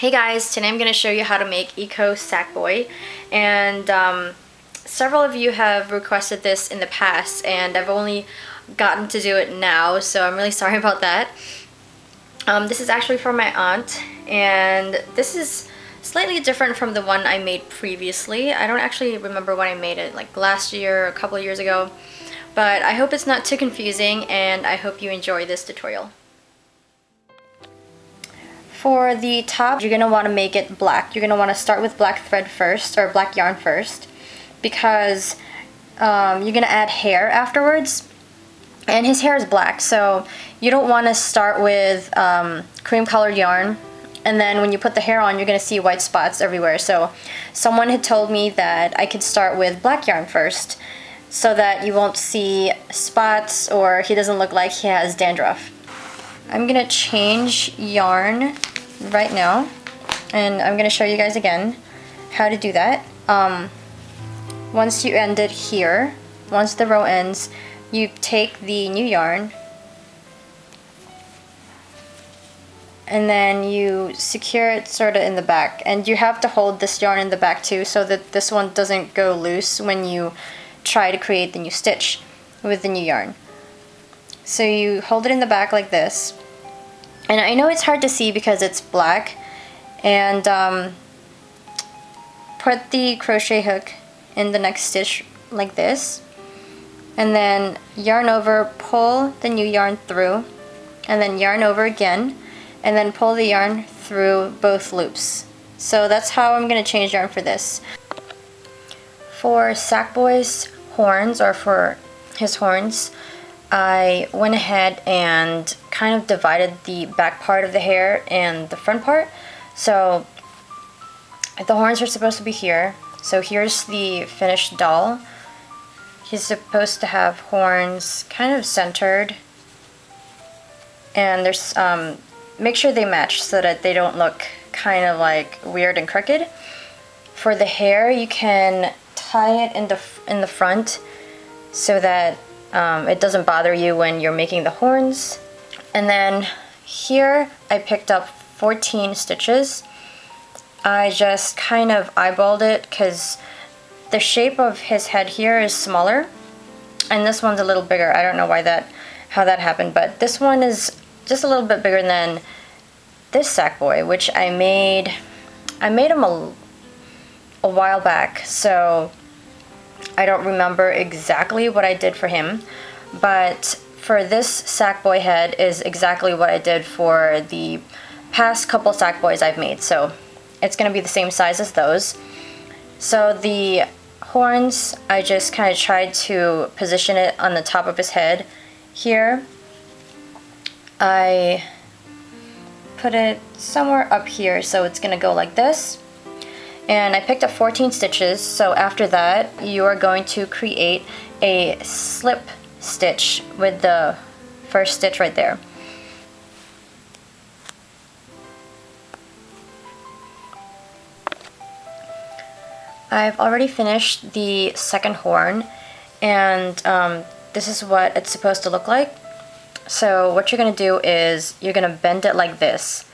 Hey guys, today I'm going to show you how to make ICO Sackboy, and several of you have requested this in the past and I've only gotten to do it now, so I'm really sorry about that. This is actually for my aunt, and this is slightly different from the one I made previously. I don't actually remember when I made it, like last year or a couple of years ago, but I hope it's not too confusing and I hope you enjoy this tutorial. For the top, you're going to want to make it black. You're going to want to start with black thread first, or black yarn first, because you're going to add hair afterwards. And his hair is black, so you don't want to start with cream colored yarn, and then when you put the hair on, you're going to see white spots everywhere. So someone had told me that I could start with black yarn first, so that you won't see spots or he doesn't look like he has dandruff. I'm going to change yarn right now, and I'm going to show you guys again how to do that. Once you end it here, once the row ends, you take the new yarn and then you secure it sort of in the back, and you have to hold this yarn in the back too so that this one doesn't go loose when you try to create the new stitch with the new yarn. So you hold it in the back like this, and I know it's hard to see because it's black, and put the crochet hook in the next stitch like this, and then yarn over, pull the new yarn through, and then yarn over again, and then pull the yarn through both loops. So that's how I'm going to change yarn for this. For Sackboy's horns, or for his horns, I went ahead and kind of divided the back part of the hair and the front part. So the horns are supposed to be here. So here's the finished doll. He's supposed to have horns kind of centered, and there's make sure they match so that they don't look kind of like weird and crooked. For the hair, you can tie it in the front so that it doesn't bother you when you're making the horns. And then here I picked up 14 stitches. I just kind of eyeballed it because the shape of his head here is smaller and this one's a little bigger. I don't know how that happened, but this one is just a little bit bigger than this Sackboy, which I made him a while back, so I don't remember exactly what I did for him, but for this Sackboy head is exactly what I did for the past couple Sackboys I've made, so it's going to be the same size as those. So the horns, I just kind of tried to position it on the top of his head. Here, I put it somewhere up here, so it's going to go like this. And I picked up 14 stitches, so after that you are going to create a slip stitch with the first stitch right there. I've already finished the second horn, and this is what it's supposed to look like. So what you're going to do is you're going to bend it like this,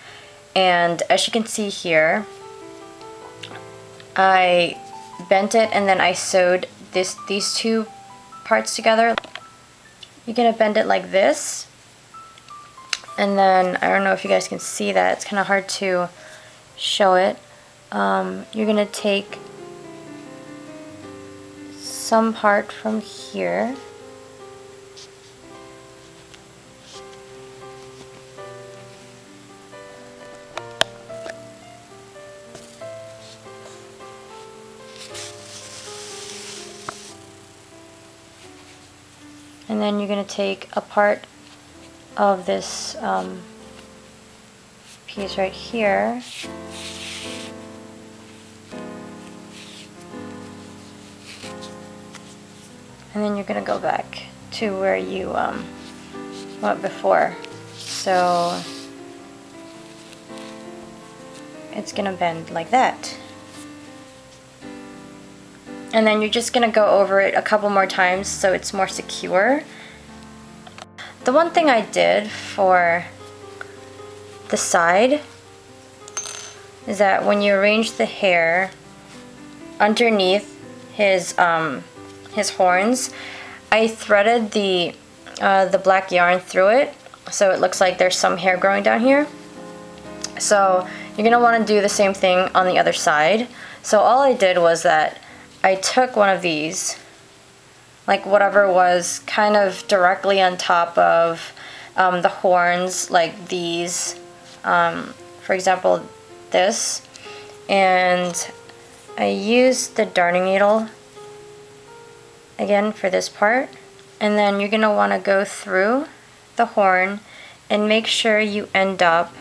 and as you can see here, I bent it and then I sewed these two parts together. You're going to bend it like this, and then I don't know if you guys can see that, it's kind of hard to show it. You're going to take some part from here, and then you're going to take a part of this piece right here, and then you're going to go back to where you went before. So it's going to bend like that. And then you're just going to go over it a couple more times so it's more secure. The one thing I did for the side is that when you arrange the hair underneath his horns, I threaded the black yarn through it, so it looks like there's some hair growing down here. So you're gonna want to do the same thing on the other side. So all I did was that I took one of these, like whatever was kind of directly on top of the horns, like these, for example, this, and I used the darning needle again for this part, and then you're gonna want to go through the horn and make sure you end up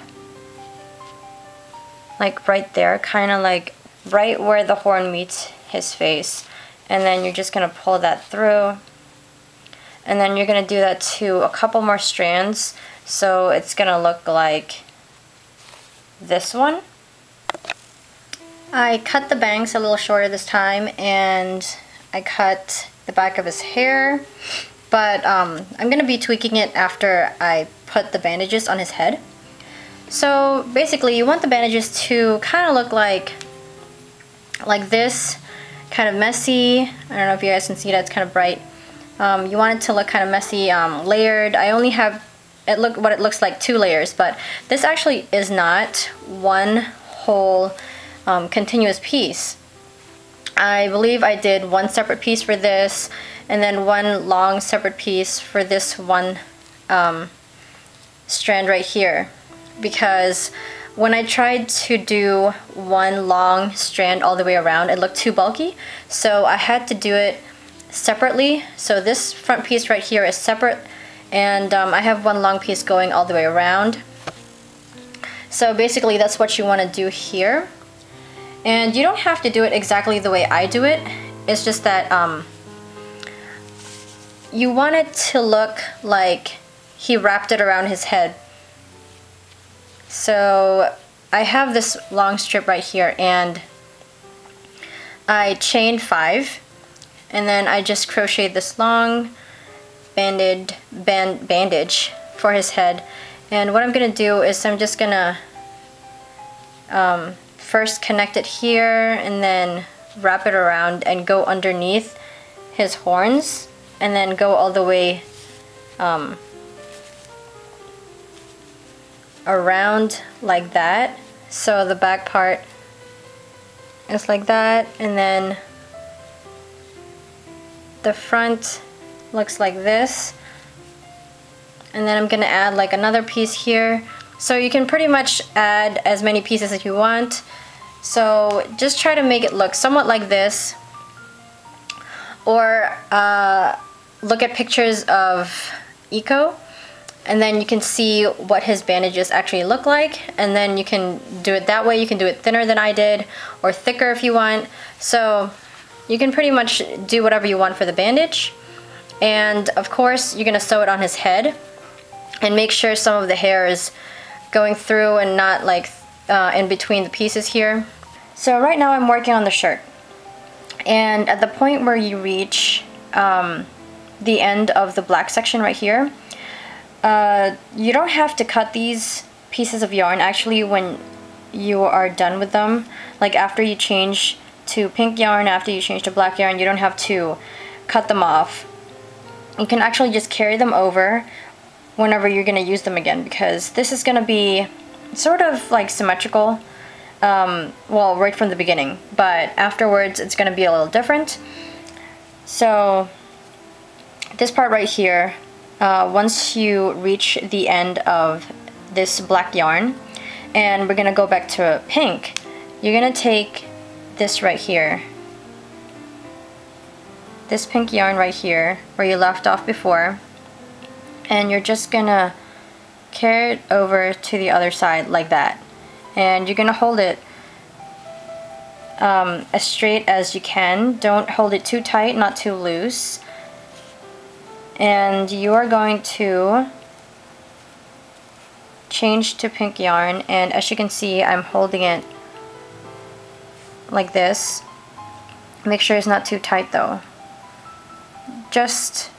like right there, kind of like right where the horn meets his face, and then you're just gonna pull that through, and then you're gonna do that to a couple more strands, so it's gonna look like this one. I cut the bangs a little shorter this time, and I cut the back of his hair, but I'm gonna be tweaking it after I put the bandages on his head. So basically you want the bandages to kind of look like this, kind of messy. I don't know if you guys can see that, it's kind of bright. You want it to look kind of messy, layered. I only have what it looks like 2 layers, but this actually is not one whole continuous piece. I believe I did one separate piece for this, and then one long separate piece for this one strand right here, because when I tried to do one long strand all the way around, it looked too bulky, so I had to do it separately. So this front piece right here is separate, and I have one long piece going all the way around. So basically that's what you want to do here, and you don't have to do it exactly the way I do it. It's just that you want it to look like he wrapped it around his head. So I have this long strip right here, and I chained 5, and then I just crocheted this long bandage for his head. And what I'm gonna do is I'm just gonna first connect it here, and then wrap it around and go underneath his horns, and then go all the way around like that. So the back part is like that, and then the front looks like this, and then I'm gonna add like another piece here. So you can pretty much add as many pieces as you want, so just try to make it look somewhat like this, or look at pictures of ICO, and then you can see what his bandages actually look like, and then you can do it that way. You can do it thinner than I did, or thicker if you want. So you can pretty much do whatever you want for the bandage. And of course you're gonna sew it on his head, and make sure some of the hair is going through and not like in between the pieces here. So right now I'm working on the shirt, and at the point where you reach the end of the black section right here, you don't have to cut these pieces of yarn actually when you are done with them. Like after you change to pink yarn, after you change to black yarn, you don't have to cut them off. You can actually just carry them over whenever you're going to use them again, because this is going to be sort of like symmetrical, well, right from the beginning, but afterwards it's going to be a little different. So this part right here, once you reach the end of this black yarn, and we're gonna go back to pink, you're gonna take this right here, this pink yarn right here where you left off before, and you're just gonna carry it over to the other side like that, and you're gonna hold it as straight as you can. Don't hold it too tight, not too loose. And you are going to change to pink yarn, and as you can see, I'm holding it like this. Make sure it's not too tight though. Just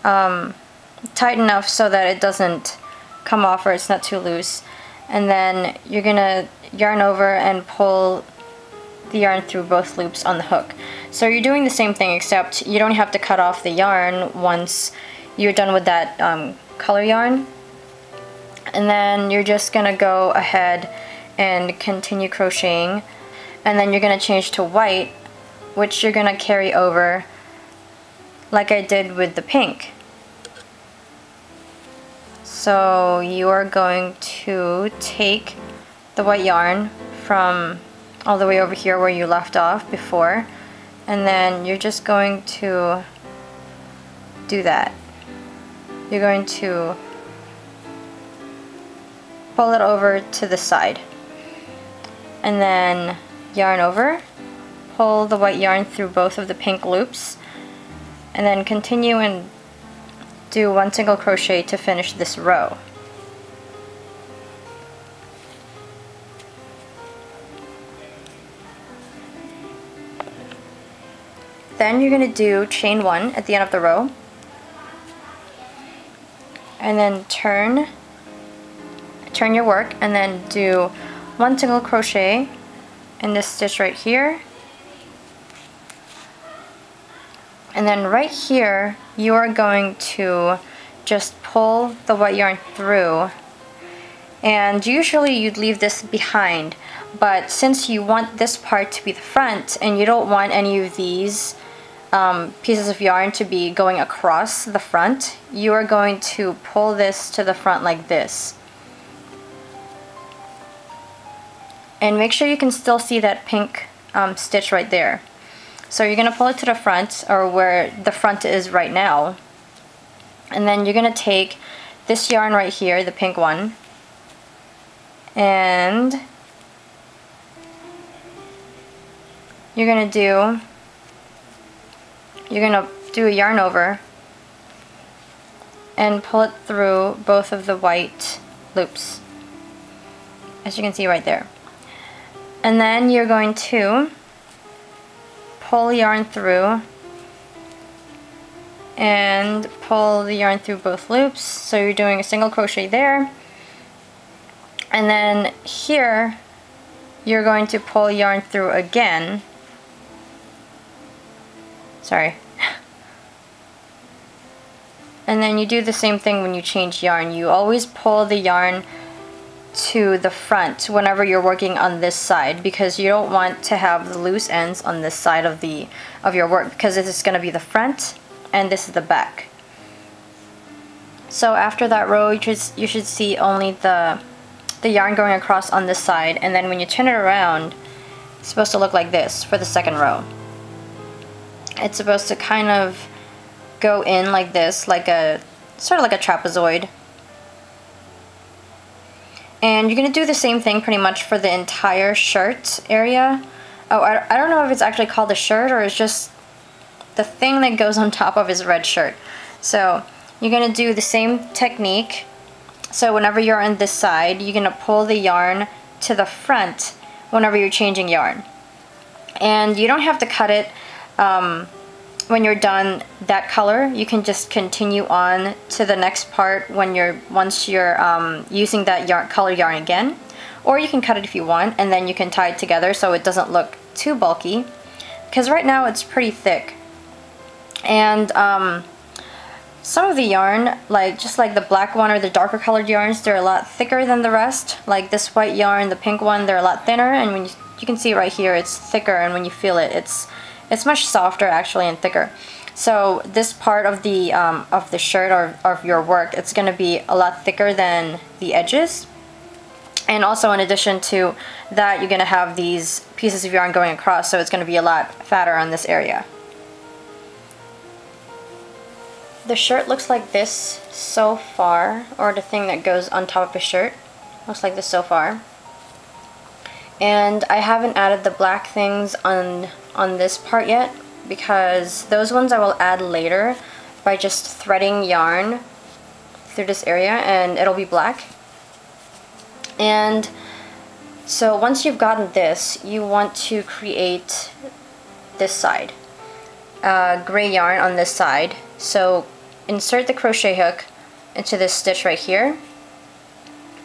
tight enough so that it doesn't come off or it's not too loose. And then you're gonna yarn over and pull the yarn through both loops on the hook. So you're doing the same thing, except you don't have to cut off the yarn once you're done with that color yarn. And then you're just gonna go ahead and continue crocheting, and then you're gonna change to white, which you're gonna carry over like I did with the pink. So you are going to take the white yarn from all the way over here where you left off before, and then you're just going to do that. You're going to pull it over to the side, and then yarn over, pull the white yarn through both of the pink loops, and then continue and do one single crochet to finish this row. Then you're going to do chain 1 at the end of the row, and then turn your work, and then do one single crochet in this stitch right here. And then right here you are going to just pull the white yarn through, and usually you'd leave this behind, but since you want this part to be the front and you don't want any of these pieces of yarn to be going across the front, you are going to pull this to the front like this. And make sure you can still see that pink stitch right there. So you're going to pull it to the front, or where the front is right now, and then you're going to take this yarn right here, the pink one, and you're going to do a yarn over and pull it through both of the white loops, as you can see right there. And then you're going to pull yarn through and pull the yarn through both loops. So you're doing a single crochet there, and then here you're going to pull yarn through again. Sorry. And then you do the same thing when you change yarn. You always pull the yarn to the front whenever you're working on this side, because you don't want to have the loose ends on this side of your work, because this is going to be the front and this is the back. So after that row, you should see only the yarn going across on this side, and then when you turn it around, it's supposed to look like this for the second row. It's supposed to kind of go in like this, like a sort of like a trapezoid. And you're going to do the same thing pretty much for the entire shirt area. Oh, I don't know if it's actually called a shirt or it's just the thing that goes on top of his red shirt. So you're going to do the same technique. So whenever you're on this side, you're going to pull the yarn to the front whenever you're changing yarn. And you don't have to cut it when you're done that color. You can just continue on to the next part once you're using that color yarn again, or you can cut it if you want, and then you can tie it together so it doesn't look too bulky, because right now it's pretty thick. And some of the yarn, just like the black one or the darker colored yarns, they're a lot thicker than the rest. Like this white yarn, the pink one, they're a lot thinner, and when you can see right here it's thicker, and when you feel it, it's much softer actually and thicker. So this part of the shirt or of your work, it's going to be a lot thicker than the edges. And also in addition to that, you're going to have these pieces of yarn going across, so it's going to be a lot fatter on this area. The shirt looks like this so far, or the thing that goes on top of the shirt looks like this so far. And I haven't added the black things on this part yet, because those ones I will add later by just threading yarn through this area, and it'll be black. And so once you've gotten this, you want to create this side, gray yarn on this side. So insert the crochet hook into this stitch right here,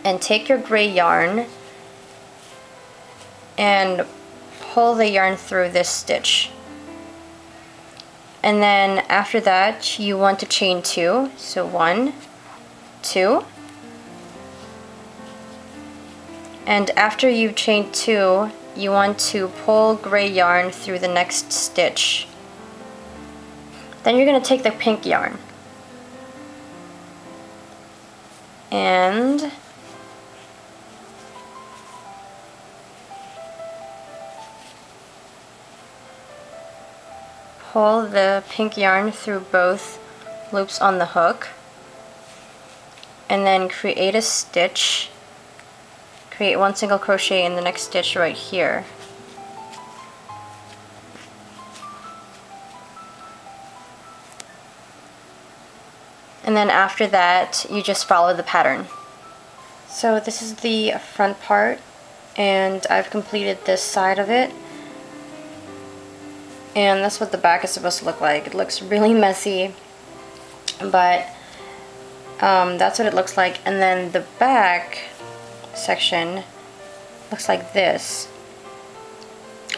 and take your gray yarn and pull the yarn through this stitch. And then after that, you want to chain 2. So 1, 2. And after you've chained 2, you want to pull gray yarn through the next stitch. Then you're going to take the pink yarn and pull the pink yarn through both loops on the hook, and then create a stitch. Create 1 single crochet in the next stitch right here. And then after that, you just follow the pattern. So this is the front part, and I've completed this side of it. And that's what the back is supposed to look like. It looks really messy, but that's what it looks like. And then the back section looks like this.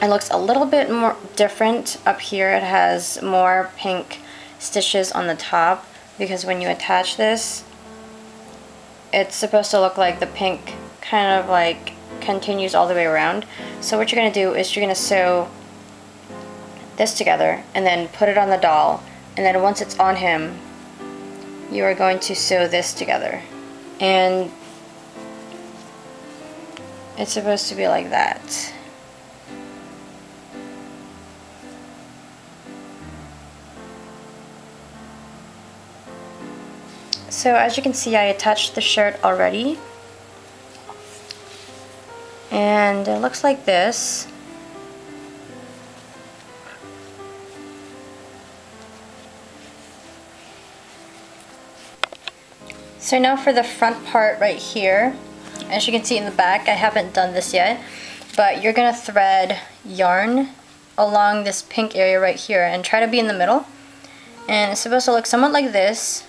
It looks a little bit more different up here. It has more pink stitches on the top, because when you attach this, it's supposed to look like the pink kind of like continues all the way around. So what you're going to do is you're going to sew this together and then put it on the doll, and then once it's on him, you are going to sew this together, and it's supposed to be like that. So as you can see, I attached the shirt already, and it looks like this. So now for the front part right here, as you can see in the back, I haven't done this yet, but you're going to thread yarn along this pink area right here and try to be in the middle. And it's supposed to look somewhat like this,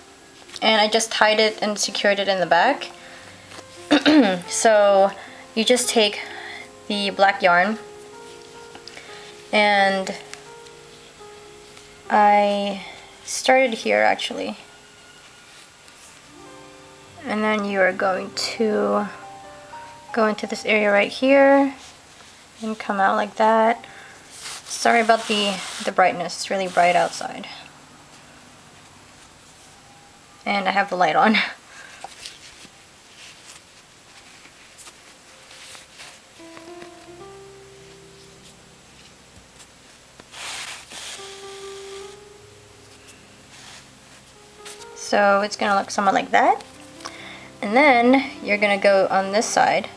and I just tied it and secured it in the back. So you just take the black yarn, and I started here actually. And then you are going to go into this area right here and come out like that. Sorry about the brightness, it's really bright outside. And I have the light on. So it's going to look somewhat like that. And then you're going to go on this side.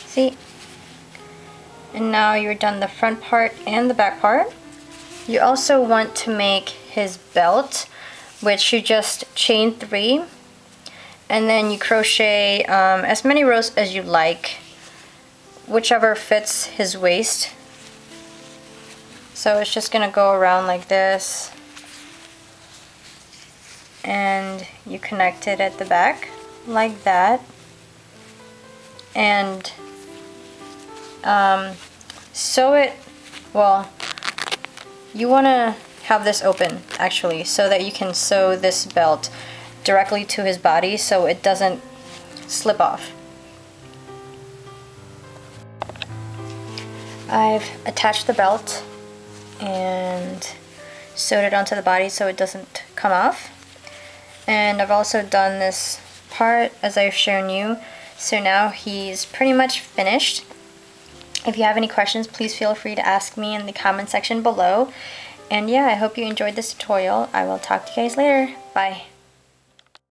See? And now you're done the front part and the back part. You also want to make his belt, which you just chain 3, and then you crochet as many rows as you like, whichever fits his waist. So it's just going to go around like this, and you connect it at the back like that, and sew it. Well, you want to have this open actually, so that you can sew this belt directly to his body so it doesn't slip off. I've attached the belt and sewed it onto the body so it doesn't come off. And I've also done this part as I've shown you. So now he's pretty much finished. If you have any questions, please feel free to ask me in the comment section below. And yeah, I hope you enjoyed this tutorial. I will talk to you guys later. Bye.